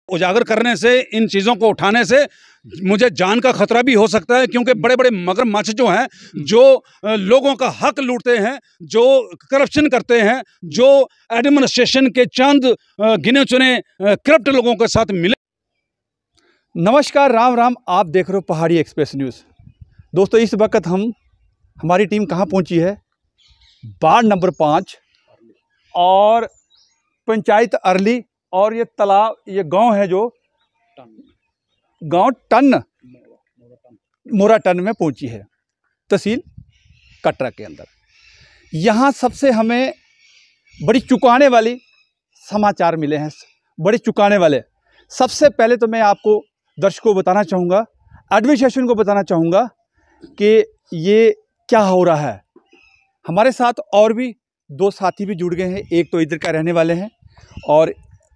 उजागर करने से, इन चीज़ों को उठाने से मुझे जान का खतरा भी हो सकता है, क्योंकि बड़े बड़े मगरमच्छ जो हैं, जो लोगों का हक लूटते हैं, जो करप्शन करते हैं, जो एडमिनिस्ट्रेशन के चंद गिने चुने करप्ट लोगों के साथ मिले। नमस्कार, राम राम। आप देख रहे हो पहाड़ी एक्सप्रेस न्यूज़। दोस्तों, इस वक्त हमारी टीम कहाँ पहुँची है? वार्ड नंबर 5 और पंचायत अरली, और ये तालाब, ये गांव है जो गांव मोरा टन में पहुंची है, तहसील कटरा के अंदर। यहाँ सबसे हमें बड़ी चौंकाने वाली समाचार मिले हैं, बड़े चौंकाने वाले। सबसे पहले तो मैं आपको, दर्शकों को बताना चाहूँगा, एडमिनिस्ट्रेशन को बताना चाहूँगा कि ये क्या हो रहा है। हमारे साथ और भी दो साथी भी जुड़ गए हैं, एक तो इधर का रहने वाले हैं और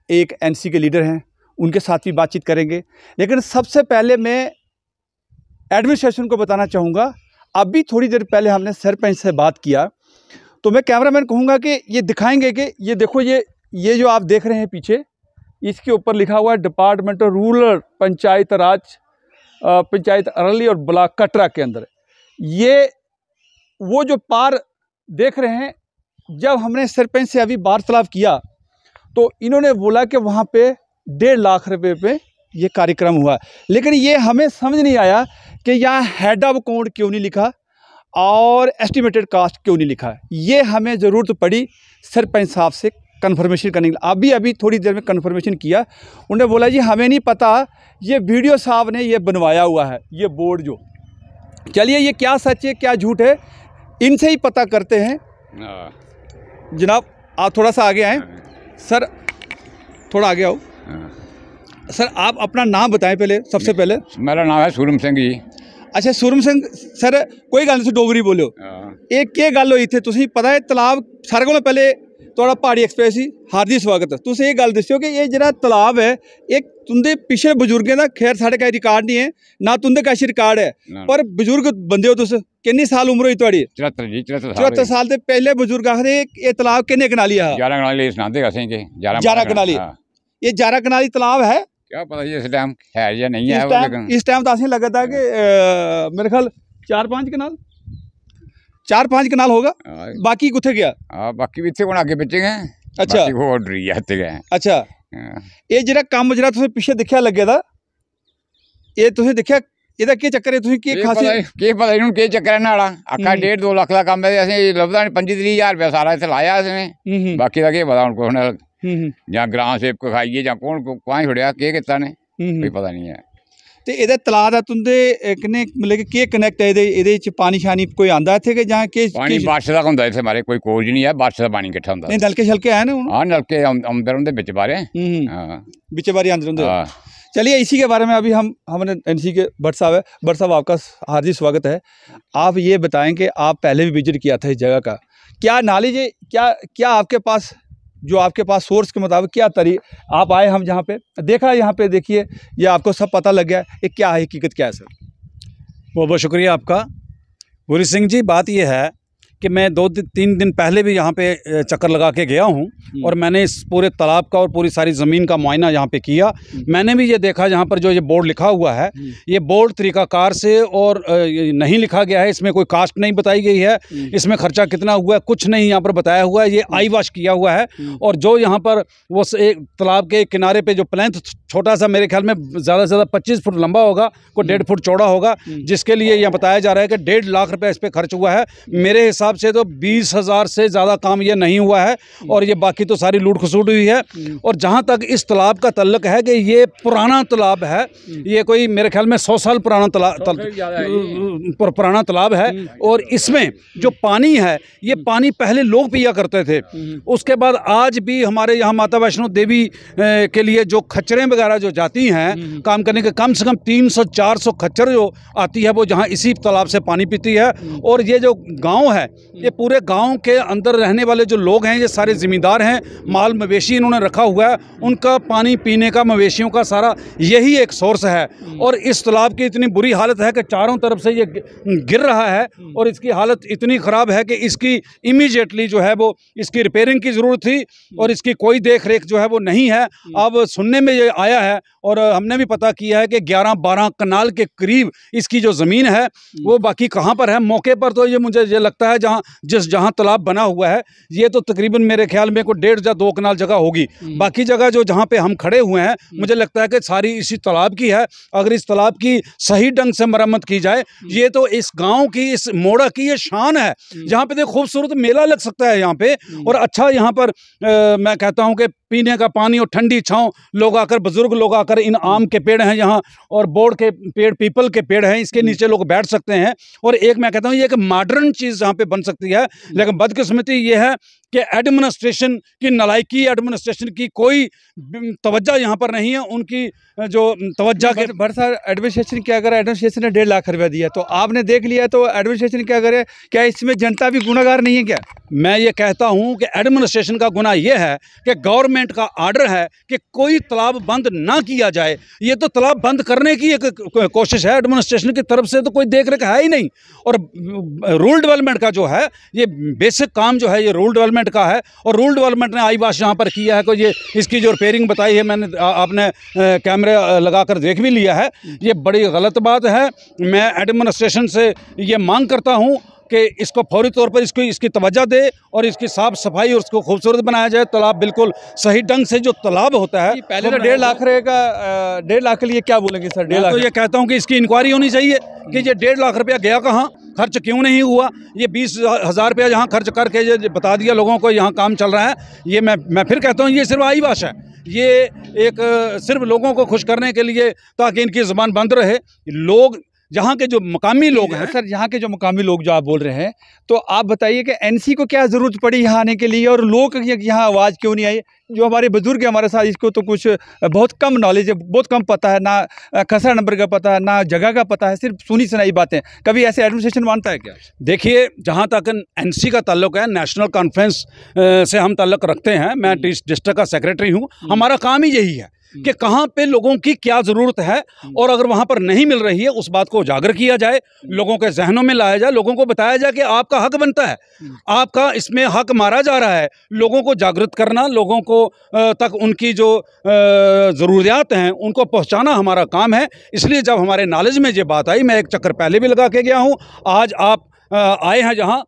एक एनसी के लीडर हैं, उनके साथ भी बातचीत करेंगे। लेकिन सबसे पहले मैं एडमिनिस्ट्रेशन को बताना चाहूँगा, अभी थोड़ी देर पहले हमने सरपंच से बात किया, तो मैं कैमरामैन कहूँगा कि ये दिखाएंगे कि ये देखो, ये जो आप देख रहे हैं पीछे, इसके ऊपर लिखा हुआ है department of rural panchayat Raj, panchayat early और ब्लॉक कटरा के अंदर। ये वो जो पार देख रहे हैं, जब हमने सरपंच से अभी वार्तालाप किया तो इन्होंने बोला कि वहाँ पे 1.5 लाख रुपए पे ये कार्यक्रम हुआ। लेकिन ये हमें समझ नहीं आया कि यहाँ हेड ऑफ अकाउंट क्यों नहीं लिखा और एस्टिमेटेड कास्ट क्यों नहीं लिखा। ये हमें ज़रूरत पड़ी सरपंच साहब से कन्फर्मेशन करने के लिए। अभी थोड़ी देर में कन्फर्मेशन किया, उन्होंने बोला जी हमें नहीं पता, ये वीडियो साहब ने ये बनवाया हुआ है, ये बोर्ड जो। चलिए, ये क्या सच है क्या झूठ है, इनसे ही पता करते हैं। जनाब, आप थोड़ा सा आगे आएँ। सर, थोड़ा आगे आओ। सर, आप अपना नाम बताएं पहले, सबसे पहले। मेरा नाम है सूरम सिंह जी। अच्छा, सूरम सिंह सर, कोई गल नहीं, डोगरी बोलो। एक क्या गल हुई थे, तुसीं पता है तलाब, सारे को पहले थोड़ा पहाड़ी एक्सप्रेस ही हार्दिक स्वागत है। तुसीं ये गल दस्सियो कि ये जरा तलाब है, एक तुंदे पिछले बुजुर्गें दा, खैर साढ़े कश रिकार्ड नहीं है ना, तुंदे कश रिकार्ड है, पर बुजुर्ग बंदे हो तुस। किन्नी साल उम्र हुई तुहाड़ी? 74 साल दे पहले बुजुर्ग आखदे ये तलाब किन्ने कनाली है? 11 कनाली सनांदे असें के 11 कनाली। ये 11 कनाली तलाब है, क्या पता ये इस टाइम है या नहीं है। इस टाइम तो असें लगा था कि मेरे ख्याल 4-5 कनाल होगा। बाकी कुत्थे गया? बाकी भी इत्थे कोण आगे पिछे गए। अच्छा, वो डरी जाते गए। अच्छा, ये जरा काम जरा तुसें पिछे दिखया लगे दा, ये तुसें दिखया, ਇਹਦਾ ਕੀ ਚੱਕਰ ਹੈ? ਤੁਸੀਂ ਕੀ ਖਾਸੀ ਕੀ ਪਤਾ ਇਹਨੂੰ ਕੀ ਚੱਕਰ ਹੈ ਨਾਲਾ ਆਖਾ 1.5-2 ਲੱਖ ਦਾ ਕੰਮ ਹੈ, ਅਸੀਂ ਲੱਭਦਾ ਨਹੀਂ। 25-30 ਰੁਪਏ ਸਾਰਾ ਇੱਥੇ ਲਾਇਆ ਇਸਨੇ, ਬਾਕੀ ਦਾ ਕੀ ਪਤਾ ਹੁਣ ਕੋਣ, ਜਾਂ ਗ੍ਰਾਮ ਸੇਵਕ ਖਾਈਏ ਜਾਂ ਕੌਣ ਕਾਹ ਛੜਿਆ ਕੀ ਕੀਤਾ ਨੇ, ਕੋਈ ਪਤਾ ਨਹੀਂ ਹੈ। ਤੇ ਇਹਦੇ ਤਲਾਅ ਦਾ ਤੁੰਦੇ ਕਿੰਨੇ ਮਤਲਬ ਕਿ ਕੀ ਕਨੈਕਟ ਹੈ ਇਹਦੇ ਵਿੱਚ? ਪਾਣੀ ਸ਼ਾਨੀ ਕੋਈ ਆਂਦਾ ਇੱਥੇ ਕਿ ਜਾਂ ਕਿ ਪਾਣੀ ਬਾਰਿਸ਼ ਦਾ ਹੁੰਦਾ ਇੱਥੇ? ਮਾਰੇ ਕੋਈ ਕੋਜ ਨਹੀਂ ਹੈ, ਬਾਰਿਸ਼ ਦਾ ਪਾਣੀ ਇਕੱਠਾ ਹੁੰਦਾ। ਨਹੀਂ, ਨਲਕੇ ਛਲਕੇ ਆਏ ਨੇ ਹੁਣ? ਹਾਂ, ਨਲਕੇ ਅੰਦਰ ਹੁੰਦੇ ਵਿੱਚ ਬਾਰੇ। ਹਾਂ, ਵਿੱਚ बारी अंदर होंगे। चलिए, इसी के बारे में अभी हमने एनसी के भट्ट साहब है। भट्ट साहब, आपका हार्दिक स्वागत है। आप ये बताएं कि आप पहले भी विजिट किया था इस जगह का, क्या नॉलेज है, क्या आपके पास, जो आपके पास सोर्स के मुताबिक क्या आप आए, हम जहाँ पे देखा, यहाँ पे देखिए, ये आपको सब पता लग गया ये क्या है, हकीकत क्या है? सर, बहुत बहुत शुक्रिया आपका भूरी सिंह जी। बात यह है कि मैं 2-3 दिन पहले भी यहाँ पे चक्कर लगा के गया हूँ और मैंने इस पूरे तालाब का और पूरी सारी ज़मीन का मुआयना यहाँ पे किया। मैंने भी ये देखा, जहाँ पर जो ये बोर्ड लिखा हुआ है, ये बोर्ड तरीक़ाकार से और नहीं लिखा गया है, इसमें कोई कास्ट नहीं बताई गई है, इसमें ख़र्चा कितना हुआ है कुछ नहीं यहाँ पर बताया हुआ है, ये आई वाश किया हुआ है। और जो यहाँ पर वो एक तालाब के किनारे पर जो प्लेंथ छोटा सा, मेरे ख्याल में ज़्यादा से ज़्यादा 25 फुट लंबा होगा, कोई 1.5 फुट चौड़ा होगा, जिसके लिए यहाँ बताया जा रहा है कि 1.5 लाख रुपये इस पर खर्च हुआ है। मेरे हिसाब से तो 20,000 से ज़्यादा काम ये नहीं हुआ है, और ये बाकी तो सारी लूट खसूट हुई है। और जहाँ तक इस तालाब का तल्लक है कि ये पुराना तालाब है, ये कोई मेरे ख्याल में 100 साल पुराना तालाब है। और इसमें जो पानी है, ये पानी पहले लोग पिया करते थे। उसके बाद आज भी हमारे यहाँ माता वैष्णो देवी के लिए जो खच्चरें वगैरह जो जाती हैं काम करने के, कम से कम 300-400 खच्चर जो आती है, वो जहाँ इसी तालाब से पानी पीती है। और ये जो गाँव है, ये पूरे गांव के अंदर रहने वाले जो लोग हैं, ये सारे ज़मींदार हैं, माल मवेशी इन्होंने रखा हुआ है, उनका पानी पीने का, मवेशियों का सारा यही एक सोर्स है। और इस तालाब की इतनी बुरी हालत है कि चारों तरफ से ये गिर रहा है, और इसकी हालत इतनी ख़राब है कि इसकी इमीडिएटली जो है वो इसकी रिपेयरिंग की ज़रूरत थी, और इसकी कोई देख रेख जो है वो नहीं है। अब सुनने में ये आया आया है और हमने भी पता किया है कि 11-12 कनाल के करीब इसकी जो ज़मीन है वो बाकी कहाँ पर है। मौके पर तो ये मुझे ये लगता है जहाँ तालाब बना हुआ है ये तो तकरीबन मेरे ख्याल में कोई 1.5 या 2 कनाल जगह होगी। बाकी जगह जो जहाँ पे हम खड़े हुए हैं मुझे लगता है कि सारी इसी तालाब की है। अगर इस तालाब की सही ढंग से मरम्मत की जाए, ये तो इस गाँव की, इस मोड़ा की ये शान है। जहाँ पे खूबसूरत मेला लग सकता है यहाँ पे, और अच्छा यहाँ पर मैं कहता हूँ कि पीने का पानी और ठंडी छांव, लोग आकर, बुजुर्ग लोग आकर, इन आम के पेड़ हैं यहाँ और बोर्ड के पेड़, पीपल के पेड़ हैं, इसके नीचे लोग बैठ सकते हैं। और एक मैं कहता हूँ ये एक मॉडर्न चीज़ यहाँ पे बन सकती है। लेकिन बदकिस्मती ये है कि एडमिनिस्ट्रेशन की नलायकी, एडमिनिस्ट्रेशन की कोई तवज्जो यहाँ पर नहीं है। उनकी जो तवज्जो के सर एडमिनिस्ट्रेशन क्या करे, एडमिनिस्ट्रेशन ने 1.5 लाख रुपया दिया तो आपने देख लिया, तो एडमिनिस्ट्रेशन क्या करे? क्या इसमें जनता भी गुनाहगार नहीं है क्या? मैं ये कहता हूँ कि एडमिनिस्ट्रेशन का गुनाह ये है कि गवर्नमेंट का आर्डर है कि कोई तालाब बंद ना किया जाए। ये तो तालाब बंद करने की एक कोशिश है, एडमिनिस्ट्रेशन की तरफ से तो कोई देख रेख है ही नहीं। और रूरल डेवलपमेंट का जो है ये बेसिक काम जो है ये रूरल डेवलपमेंट का है, और रूरल डेवलपमेंट ने आईवाश यहाँ पर किया है। कोई ये इसकी जो रिपेयरिंग बताई है, मैंने आपने कैमरे लगाकर देख भी लिया है, ये बड़ी गलत बात है। मैं एडमिनिस्ट्रेशन से ये मांग करता हूँ कि इसको फौरी तौर पर इसकी तवज्जो दे और इसकी साफ़ सफाई और उसको खूबसूरत बनाया जाए। तालाब बिल्कुल सही ढंग से, जो तालाब होता है पहले तो 1.5 लाख रहेगा, 1.5 लाख के लिए क्या बोलेंगे सर? 1.5 लाख तो ये कहता हूँ कि इसकी इंक्वायरी होनी चाहिए कि ये 1.5 लाख रुपया गया कहाँ, खर्च क्यों नहीं हुआ। ये 20,000 रुपया यहाँ खर्च करके ये बता दिया लोगों को यहाँ काम चल रहा है। ये मैं फिर कहता हूँ ये सिर्फ आईवाश है, ये एक सिर्फ लोगों को खुश करने के लिए, ताकि इनकी ज़ुबान बंद रहे। लोग यहाँ के जो मकामी लोग हैं सर, यहाँ के जो मकामी लोग जो आप बोल रहे हैं, तो आप बताइए कि एनसी को क्या ज़रूरत पड़ी यहाँ आने के लिए, और लोग यहाँ आवाज़ क्यों नहीं आई? जो हमारे बुजुर्ग हैं हमारे साथ, इसको तो कुछ बहुत कम नॉलेज है, बहुत कम पता है, ना खसरा नंबर का पता है, ना जगह का पता है, सिर्फ सुनी सुनाई बातें। कभी ऐसे एडमिनिस्ट्रेशन मानता है क्या? देखिए, जहाँ तक एनसी का ताल्लुक है, नेशनल कॉन्फ्रेंस से हम ताल्लुक रखते हैं। मैं डिस्ट्रिक्ट का सेक्रेटरी हूँ। हमारा काम ही यही है कि कहाँ पे लोगों की क्या ज़रूरत है, और अगर वहाँ पर नहीं मिल रही है उस बात को उजागर किया जाए, लोगों के जहनों में लाया जाए, लोगों को बताया जाए कि आपका हक बनता है, आपका इसमें हक मारा जा रहा है। लोगों को जागृत करना, लोगों को तक उनकी जो ज़रूरियात हैं उनको पहुँचाना हमारा काम है। इसलिए जब हमारे नॉलेज में ये बात आई, मैं एक चक्कर पहले भी लगा के गया हूँ, आज आप आए हैं जहाँ,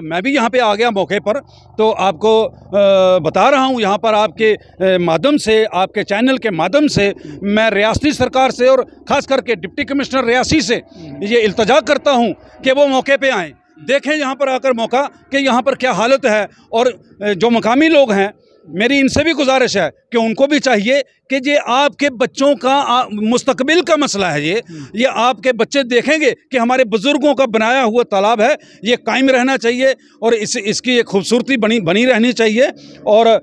मैं भी यहाँ पे आ गया मौके पर, तो आपको बता रहा हूँ यहाँ पर आपके माध्यम से, आपके चैनल के माध्यम से मैं रियासती सरकार से और ख़ास करके डिप्टी कमिश्नर रियासी से ये इल्तजा करता हूँ कि वो मौके पे आएँ, देखें यहाँ पर आकर मौका कि यहाँ पर क्या हालत है। और जो मकामी लोग हैं, मेरी इनसे भी गुजारिश है कि उनको भी चाहिए कि ये आपके बच्चों का मुस्तकबिल का मसला है। ये आपके बच्चे देखेंगे कि हमारे बुज़ुर्गों का बनाया हुआ तालाब है, ये कायम रहना चाहिए और इसकी एक खूबसूरती बनी रहनी चाहिए। और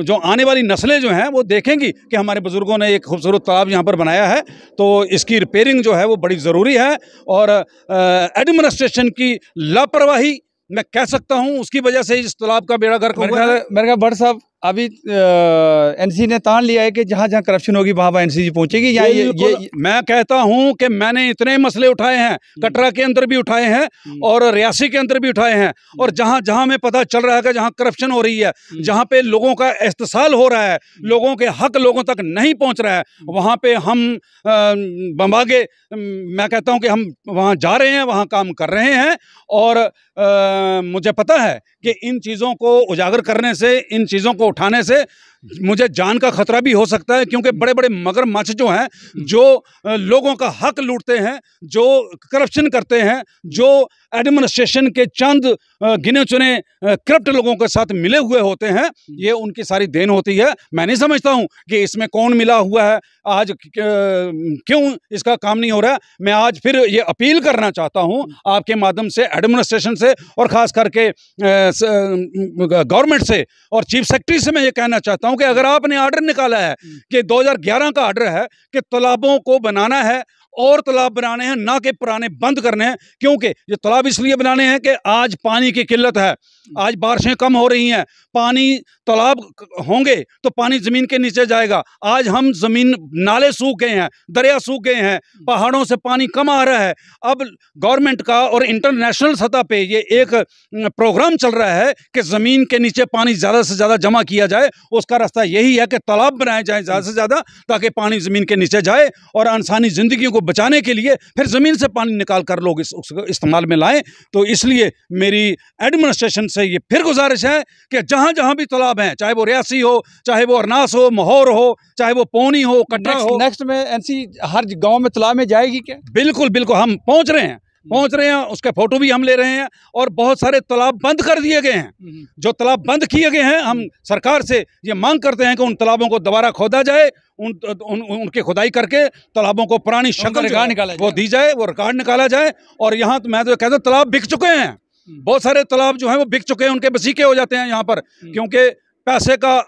जो आने वाली नस्लें जो हैं वो देखेंगी कि हमारे बुज़ुर्गों ने एक खूबसूरत तालाब यहाँ पर बनाया है, तो इसकी रिपेयरिंग जो है वो बड़ी ज़रूरी है। और एडमिनिस्ट्रेशन की लापरवाही मैं कह सकता हूँ, उसकी वजह से इस तालाब का बेड़ा गर्क हुआ है। मेरे ख्याल भट्ट साहब, अभी एनसी ने तान लिया है कि जहाँ जहाँ करप्शन होगी वहाँ एनसी पहुँचेगी। या ये मैं कहता हूँ कि मैंने इतने मसले उठाए हैं, कटरा के अंदर भी उठाए हैं और रियासी के अंदर भी उठाए हैं, और जहाँ जहाँ में पता चल रहा है कि जहाँ करप्शन हो रही है, जहाँ पे लोगों का इस्तेसाल हो रहा है, लोगों के हक लोगों तक नहीं पहुँच रहा है, वहाँ पे हम बम्बागे, मैं कहता हूँ कि हम वहाँ जा रहे हैं, वहाँ काम कर रहे हैं। और मुझे पता है कि इन चीज़ों को उजागर करने से, इन चीज़ों को उठाने से मुझे जान का खतरा भी हो सकता है, क्योंकि बड़े बड़े मगरमच्छ जो हैं, जो लोगों का हक लूटते हैं, जो करप्शन करते हैं, जो एडमिनिस्ट्रेशन के चंद गिने चुने करप्ट लोगों के साथ मिले हुए होते हैं, ये उनकी सारी देन होती है। मैं नहीं समझता हूँ कि इसमें कौन मिला हुआ है, आज क्यों इसका काम नहीं हो रहा है। मैं आज फिर ये अपील करना चाहता हूँ आपके माध्यम से एडमिनिस्ट्रेशन से, और ख़ास करके गवर्नमेंट से और चीफ सेक्रेटरी से मैं ये कहना चाहता हूँ कि अगर आपने आर्डर निकाला है कि 2011 का आर्डर है कि तालाबों को बनाना है और तालाब बनाने हैं, ना कि पुराने बंद करने हैं। क्योंकि ये तालाब इसलिए बनाने हैं कि आज पानी की किल्लत है, आज बारिशें कम हो रही हैं, पानी तालाब होंगे तो पानी ज़मीन के नीचे जाएगा। आज हम ज़मीन, नाले सूख गए हैं, दरिया सूख गए हैं, पहाड़ों से पानी कम आ रहा है। अब गवर्नमेंट का और इंटरनेशनल सतह पे ये एक प्रोग्राम चल रहा है कि ज़मीन के नीचे पानी ज़्यादा से ज़्यादा जमा किया जाए। उसका रास्ता यही है कि तालाब बनाए जाएं ज़्यादा से ज़्यादा, ताकि पानी ज़मीन के नीचे जाए और इंसानी ज़िंदगियों को बचाने के लिए फिर ज़मीन से पानी निकाल कर लोग उसको इस्तेमाल में लाएं। तो इसलिए मेरी एडमिनिस्ट्रेशन से ये फिर गुजारिश है कि जहाँ जहाँ भी तालाब हैं, चाहे वो रियासी हो, चाहे वो अरनास हो, मोहर हो, चाहे वो पौनी हो, कटरा हो। नेक्स्ट में एनसी हर गांव में तालाब में जाएगी क्या? बिल्कुल बिल्कुल, हम पहुँच रहे हैं, उसके फोटो भी हम ले रहे हैं। और बहुत सारे तालाब बंद कर दिए गए हैं। जो तालाब बंद किए गए हैं, हम सरकार से ये मांग करते हैं कि उन तालाबों को दोबारा खोदा जाए, उनके खुदाई करके तालाबों को पुरानी शक्ल वो दी जाए, वो रिकॉर्ड निकाला जाए। और यहाँ तो मैं तो कहता हूँ तालाब बिक चुके हैं, बहुत सारे तालाब जो हैं वो बिक चुके हैं, उनके बसीके हो जाते हैं यहाँ पर, क्योंकि पैसे का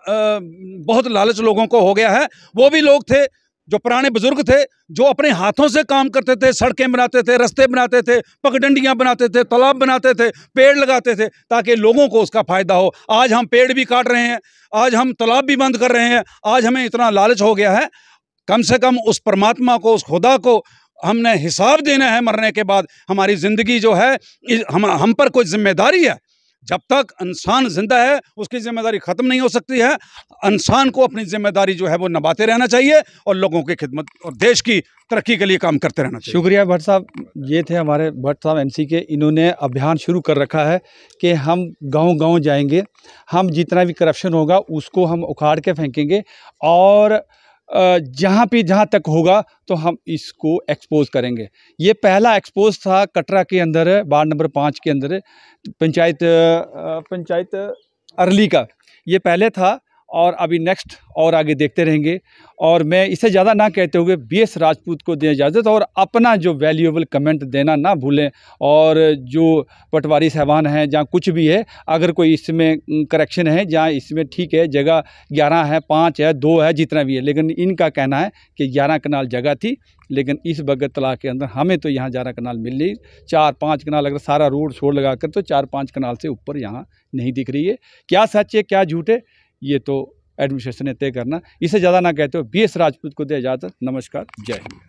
बहुत लालच लोगों को हो गया है। वो भी लोग थे जो पुराने बुजुर्ग थे, जो अपने हाथों से काम करते थे, सड़कें बनाते थे, रास्ते बनाते थे, पगडंडियां बनाते थे, तालाब बनाते थे, पेड़ लगाते थे, ताकि लोगों को उसका फ़ायदा हो। आज हम पेड़ भी काट रहे हैं, आज हम तालाब भी बंद कर रहे हैं, आज हमें इतना लालच हो गया है। कम से कम उस परमात्मा को, उस खुदा को हमने हिसाब देना है मरने के बाद। हमारी ज़िंदगी जो है, हम पर कोई जिम्मेदारी है। जब तक इंसान जिंदा है उसकी जिम्मेदारी ख़त्म नहीं हो सकती है। इंसान को अपनी जिम्मेदारी जो है वो निभाते रहना चाहिए और लोगों की खिदमत और देश की तरक्की के लिए काम करते रहना चाहिए। शुक्रिया भट्ट साहब। ये थे हमारे भट्ट साहब एनसी के। इन्होंने अभियान शुरू कर रखा है कि हम गांव-गांव जाएंगे, हम जितना भी करप्शन होगा उसको हम उखाड़ के फेंकेंगे और जहाँ तक होगा तो हम इसको एक्सपोज करेंगे। ये पहला एक्सपोज था कटरा के अंदर, वार्ड नंबर 5 के अंदर, पंचायत अरली का ये पहले था। और अभी नेक्स्ट और आगे देखते रहेंगे। और मैं इससे ज़्यादा ना कहते हुए बीएस राजपूत को दें इजाज़त, और अपना जो वैल्यूएबल कमेंट देना ना भूलें। और जो पटवारी साहबान हैं, जहाँ कुछ भी है, अगर कोई इसमें करेक्शन है, जहाँ इसमें ठीक है, जगह 11 है, 5 है, 2 है, जितना भी है, लेकिन इनका कहना है कि 11 कनाल जगह थी, लेकिन इस बगत तलाब के अंदर हमें तो यहाँ 11 कनाल मिल रही, 4-5 कनाल, अगर सारा रोड छोड़ लगा कर तो 4-5 कनाल से ऊपर यहाँ नहीं दिख रही है। क्या सच है क्या झूठ है, ये तो एडमिनिस्ट्रेशन ने तय करना। इससे ज़्यादा ना कहते हो बीएस राजपूत को दे इजाज़त। नमस्कार, जय हिंद।